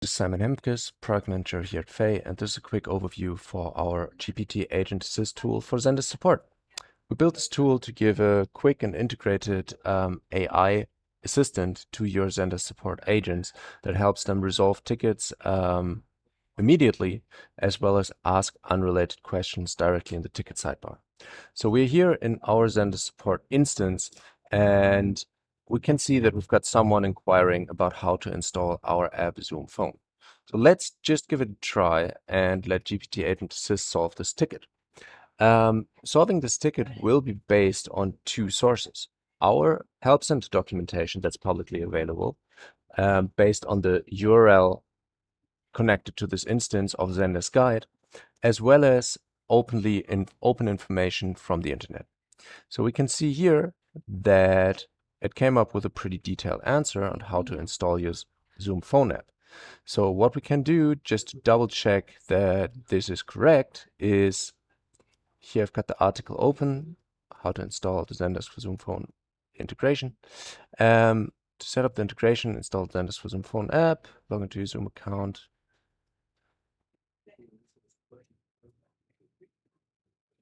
is Simon Hemkes, Product Manager here at Fay, and this is a quick overview for our GPT Agent Assist tool for Zendesk support. We built this tool to give a quick and integrated AI assistant to your Zendesk support agents that helps them resolve tickets immediately, as well as ask unrelated questions directly in the ticket sidebar. So we're here in our Zendesk support instance, and we can see that we've got someone inquiring about how to install our app Zoom Phone. So let's just give it a try and let GPT Agent Assist solve this ticket. Solving this ticket will be based on two sources. Our Help Center documentation that's publicly available, based on the URL connected to this instance of Zendesk Guide, as well as open information from the internet. So we can see here that it came up with a pretty detailed answer on how to install your Zoom Phone app. So what we can do, just to double check that this is correct, is here I've got the article open, how to install the Zendesk for Zoom Phone integration. To set up the integration, install Zendesk for Zoom Phone app, log into your Zoom account.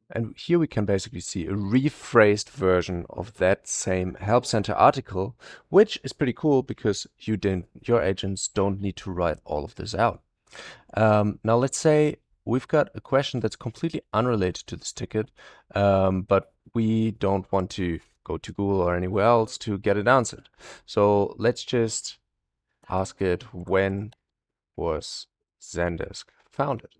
And here we can basically see a rephrased version of that same Help Center article, which is pretty cool because your agents don't need to write all of this out. Now let's say we've got a question that's completely unrelated to this ticket, but we don't want to go to Google or anywhere else to get it answered. So let's just ask it, when was Zendesk founded?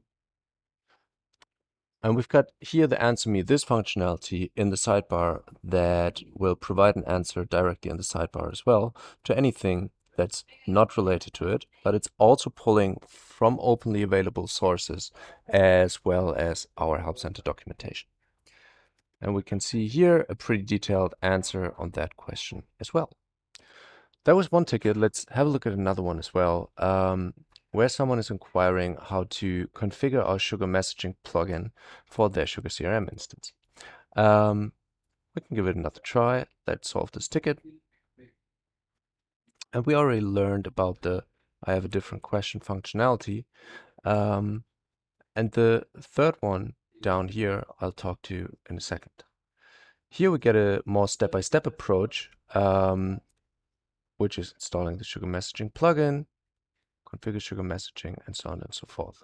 And we've got here the Answer Me This functionality in the sidebar that will provide an answer directly in the sidebar as well to anything that's not related to it, but it's also pulling from openly available sources as well as our Help Center documentation. And we can see here a pretty detailed answer on that question as well. That was one ticket. Let's have a look at another one as well, where someone is inquiring how to configure our Sugar messaging plugin for their Sugar CRM instance. We can give it another try. Let's solve this ticket. And we already learned about the I have a different question functionality. And the third one down here, I'll talk to you in a second. Here we get a more step-by-step approach, which is installing the Sugar messaging plugin, configure Sugar messaging, and so on and so forth.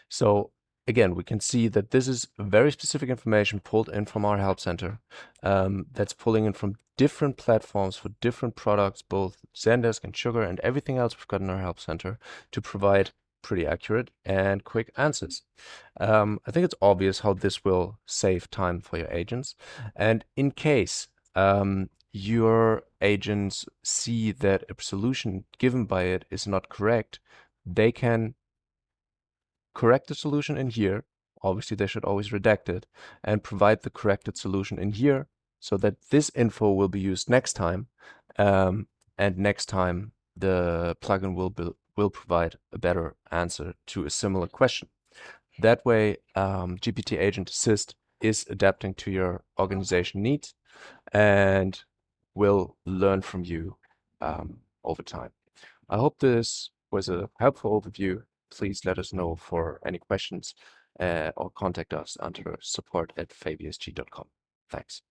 So again, we can see that this is very specific information pulled in from our Help Center, that's pulling in from different platforms for different products, both Zendesk and Sugar and everything else we've got in our Help Center, to provide pretty accurate and quick answers. I think it's obvious how this will save time for your agents. And in case your agents see that a solution given by it is not correct, they can correct the solution in here. Obviously, they should always redact it and provide the corrected solution in here so that this info will be used next time. And next time, the plugin will provide a better answer to a similar question. That way, GPT Agent Assist is adapting to your organization needs and will learn from you over time. I hope this was a helpful overview. Please let us know for any questions or contact us under support@faybsg.com. Thanks.